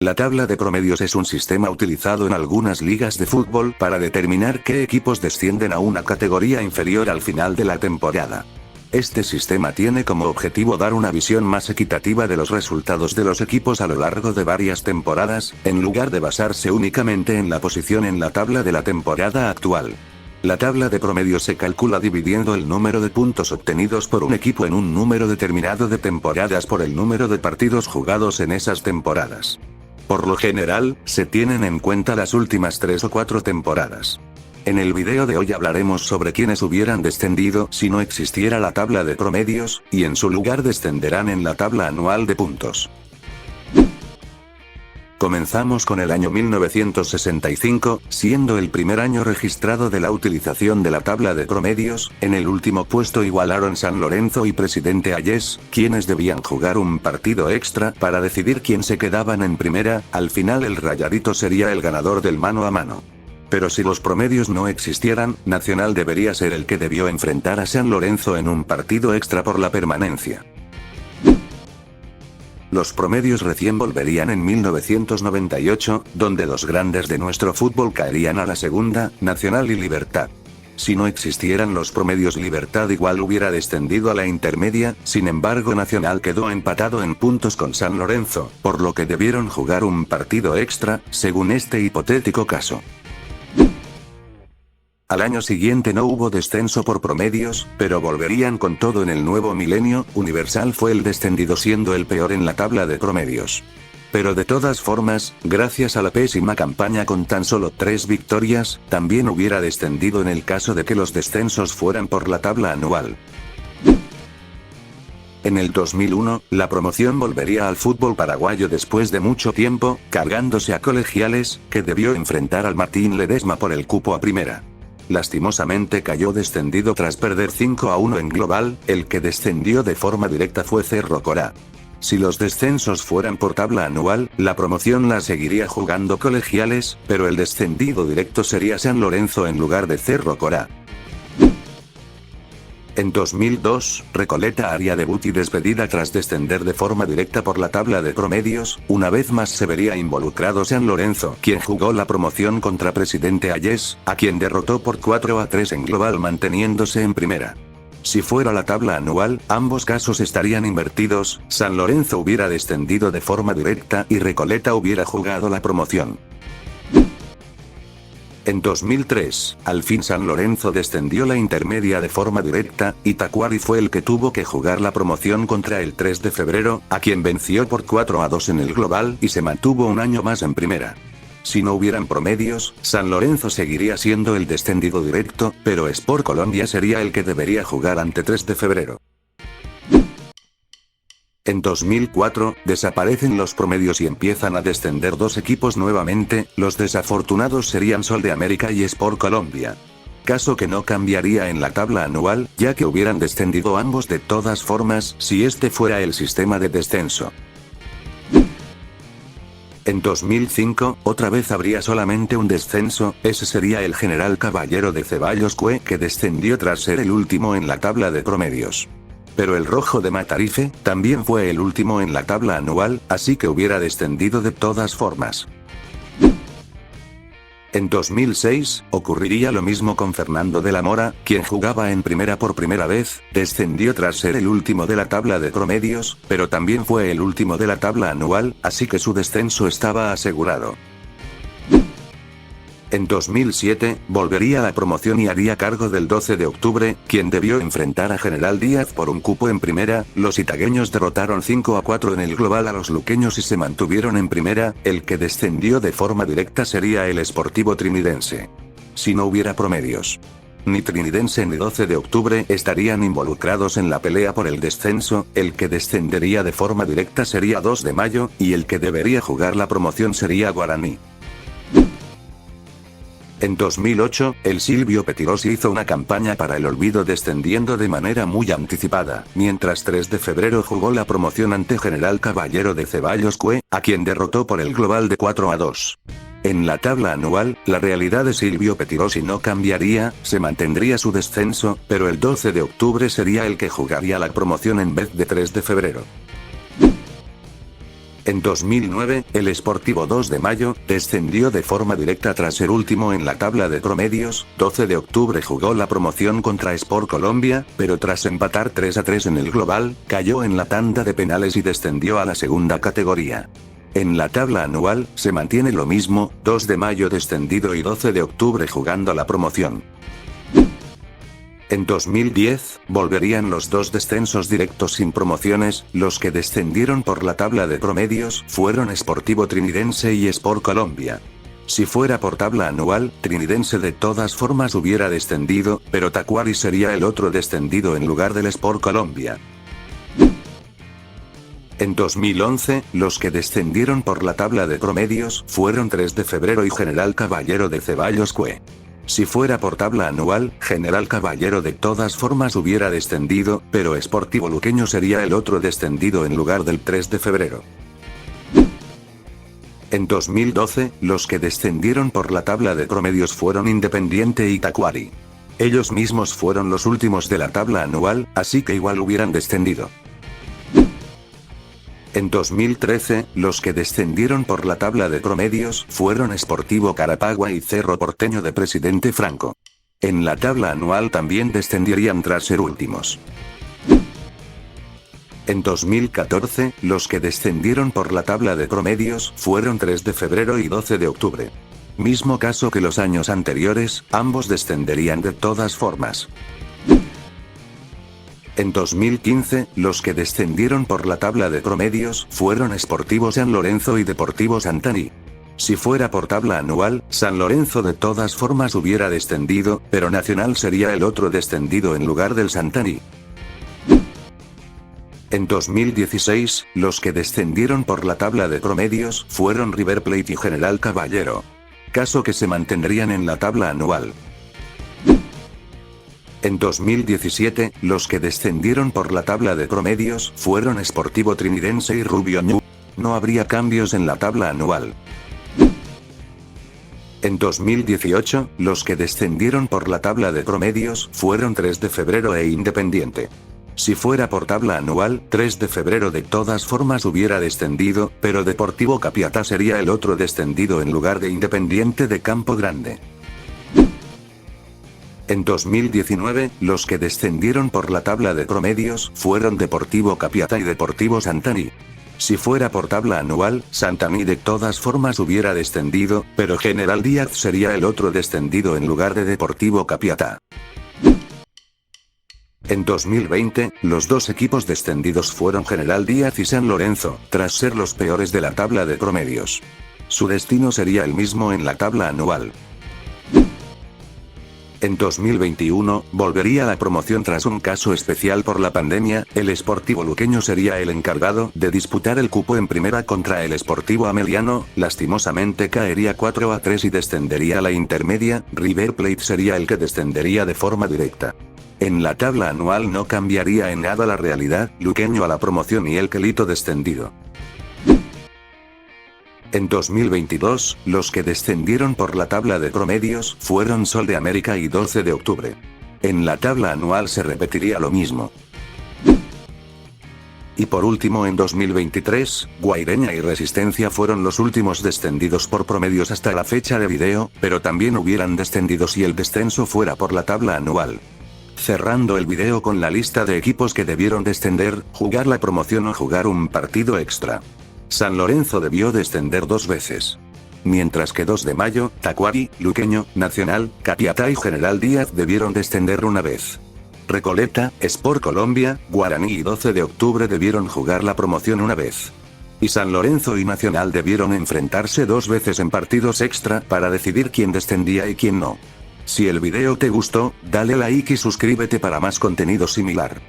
La tabla de promedios es un sistema utilizado en algunas ligas de fútbol para determinar qué equipos descienden a una categoría inferior al final de la temporada. Este sistema tiene como objetivo dar una visión más equitativa de los resultados de los equipos a lo largo de varias temporadas, en lugar de basarse únicamente en la posición en la tabla de la temporada actual. La tabla de promedios se calcula dividiendo el número de puntos obtenidos por un equipo en un número determinado de temporadas por el número de partidos jugados en esas temporadas. Por lo general, se tienen en cuenta las últimas 3 o 4 temporadas. En el video de hoy hablaremos sobre quiénes hubieran descendido si no existiera la tabla de promedios, y en su lugar descenderán en la tabla anual de puntos. Comenzamos con el año 1965, siendo el primer año registrado de la utilización de la tabla de promedios. En el último puesto igualaron San Lorenzo y Presidente Hayes, quienes debían jugar un partido extra para decidir quién se quedaban en primera. Al final el Rayadito sería el ganador del mano a mano. Pero si los promedios no existieran, Nacional debería ser el que debió enfrentar a San Lorenzo en un partido extra por la permanencia. Los promedios recién volverían en 1998, donde dos grandes de nuestro fútbol caerían a la segunda, Nacional y Libertad. Si no existieran los promedios, Libertad igual hubiera descendido a la intermedia. Sin embargo, Nacional quedó empatado en puntos con San Lorenzo, por lo que debieron jugar un partido extra, según este hipotético caso. Al año siguiente no hubo descenso por promedios, pero volverían con todo en el nuevo milenio. Universal fue el descendido, siendo el peor en la tabla de promedios. Pero de todas formas, gracias a la pésima campaña con tan solo 3 victorias, también hubiera descendido en el caso de que los descensos fueran por la tabla anual. En el 2001, la promoción volvería al fútbol paraguayo después de mucho tiempo, cargándose a Colegiales, que debió enfrentar al Martín Ledesma por el cupo a primera. Lastimosamente cayó descendido tras perder 5-1 en global. El que descendió de forma directa fue Cerro Corá. Si los descensos fueran por tabla anual, la promoción la seguiría jugando Colegiales, pero el descendido directo sería San Lorenzo en lugar de Cerro Corá. En 2002, Recoleta haría debut y despedida tras descender de forma directa por la tabla de promedios. Una vez más se vería involucrado San Lorenzo, quien jugó la promoción contra Presidente Hayes, a quien derrotó por 4-3 en global, manteniéndose en primera. Si fuera la tabla anual, ambos casos estarían invertidos. San Lorenzo hubiera descendido de forma directa y Recoleta hubiera jugado la promoción. En 2003, al fin San Lorenzo descendió la intermedia de forma directa, y Tacuary fue el que tuvo que jugar la promoción contra el 3 de febrero, a quien venció por 4-2 en el global y se mantuvo un año más en primera. Si no hubieran promedios, San Lorenzo seguiría siendo el descendido directo, pero Sport Colombia sería el que debería jugar ante 3 de febrero. En 2004, desaparecen los promedios y empiezan a descender dos equipos nuevamente. Los desafortunados serían Sol de América y Sport Colombia. Caso que no cambiaría en la tabla anual, ya que hubieran descendido ambos de todas formas, si este fuera el sistema de descenso. En 2005, otra vez habría solamente un descenso. Ese sería el General Caballero de Ceballos Cue, que descendió tras ser el último en la tabla de promedios. Pero el Rojo de Matarife también fue el último en la tabla anual, así que hubiera descendido de todas formas. En 2006, ocurriría lo mismo con Fernando de la Mora, quien jugaba en primera por primera vez. Descendió tras ser el último de la tabla de promedios, pero también fue el último de la tabla anual, así que su descenso estaba asegurado. En 2007, volvería a la promoción y haría cargo del 12 de octubre, quien debió enfrentar a General Díaz por un cupo en primera. Los itagueños derrotaron 5-4 en el global a los luqueños y se mantuvieron en primera. El que descendió de forma directa sería el Sportivo Trinidense. Si no hubiera promedios, ni Trinidense ni 12 de octubre estarían involucrados en la pelea por el descenso. El que descendería de forma directa sería 2 de Mayo, y el que debería jugar la promoción sería Guaraní. En 2008, el Silvio Pettirossi hizo una campaña para el olvido descendiendo de manera muy anticipada, mientras 3 de febrero jugó la promoción ante General Caballero de Ceballos Cue, a quien derrotó por el global de 4-2. En la tabla anual, la realidad de Silvio Pettirossi no cambiaría, se mantendría su descenso, pero el 12 de octubre sería el que jugaría la promoción en vez de 3 de febrero. En 2009, el Sportivo 2 de Mayo, descendió de forma directa tras ser último en la tabla de promedios. 12 de octubre jugó la promoción contra Sport Colombia, pero tras empatar 3-3 en el global, cayó en la tanda de penales y descendió a la segunda categoría. En la tabla anual, se mantiene lo mismo, 2 de mayo descendido y 12 de octubre jugando la promoción. En 2010, volverían los dos descensos directos sin promociones. Los que descendieron por la tabla de promedios fueron Sportivo Trinidense y Sport Colombia. Si fuera por tabla anual, Trinidense de todas formas hubiera descendido, pero Tacuary sería el otro descendido en lugar del Sport Colombia. En 2011, los que descendieron por la tabla de promedios fueron 3 de febrero y General Caballero de Ceballos Cue. Si fuera por tabla anual, General Caballero de todas formas hubiera descendido, pero Sportivo Luqueño sería el otro descendido en lugar del 3 de febrero. En 2012, los que descendieron por la tabla de promedios fueron Independiente y Tacuary. Ellos mismos fueron los últimos de la tabla anual, así que igual hubieran descendido. En 2013, los que descendieron por la tabla de promedios fueron Sportivo Carapagua y Cerro Porteño de Presidente Franco. En la tabla anual también descenderían tras ser últimos. En 2014, los que descendieron por la tabla de promedios fueron 3 de febrero y 12 de octubre. Mismo caso que los años anteriores, ambos descenderían de todas formas. En 2015, los que descendieron por la tabla de promedios fueron Sportivo San Lorenzo y Deportivo Santaní. Si fuera por tabla anual, San Lorenzo de todas formas hubiera descendido, pero Nacional sería el otro descendido en lugar del Santaní. En 2016, los que descendieron por la tabla de promedios fueron River Plate y General Caballero. Caso que se mantendrían en la tabla anual. En 2017, los que descendieron por la tabla de promedios fueron Sportivo Trinidense y Rubio Ñu. No habría cambios en la tabla anual. En 2018, los que descendieron por la tabla de promedios fueron 3 de febrero e Independiente. Si fuera por tabla anual, 3 de febrero de todas formas hubiera descendido, pero Deportivo Capiatá sería el otro descendido en lugar de Independiente de Campo Grande. En 2019, los que descendieron por la tabla de promedios fueron Deportivo Capiatá y Deportivo Santaní. Si fuera por tabla anual, Santaní de todas formas hubiera descendido, pero General Díaz sería el otro descendido en lugar de Deportivo Capiatá. En 2020, los dos equipos descendidos fueron General Díaz y San Lorenzo, tras ser los peores de la tabla de promedios. Su destino sería el mismo en la tabla anual. En 2021, volvería la promoción tras un caso especial por la pandemia. El Sportivo Luqueño sería el encargado de disputar el cupo en primera contra el Sportivo Ameliano. Lastimosamente caería 4-3 y descendería a la intermedia. River Plate sería el que descendería de forma directa. En la tabla anual no cambiaría en nada la realidad, Luqueño a la promoción y el Quelito descendido. En 2022, los que descendieron por la tabla de promedios fueron Sol de América y 12 de octubre. En la tabla anual se repetiría lo mismo. Y por último en 2023, Guaireña y Resistencia fueron los últimos descendidos por promedios hasta la fecha de video, pero también hubieran descendido si el descenso fuera por la tabla anual. Cerrando el video con la lista de equipos que debieron descender, jugar la promoción o jugar un partido extra. San Lorenzo debió descender 2 veces. Mientras que 2 de mayo, Tacuary, Luqueño, Nacional, Capiatá y General Díaz debieron descender una vez. Recoleta, Sport Colombia, Guaraní y 12 de octubre debieron jugar la promoción una vez. Y San Lorenzo y Nacional debieron enfrentarse 2 veces en partidos extra para decidir quién descendía y quién no. Si el video te gustó, dale like y suscríbete para más contenido similar.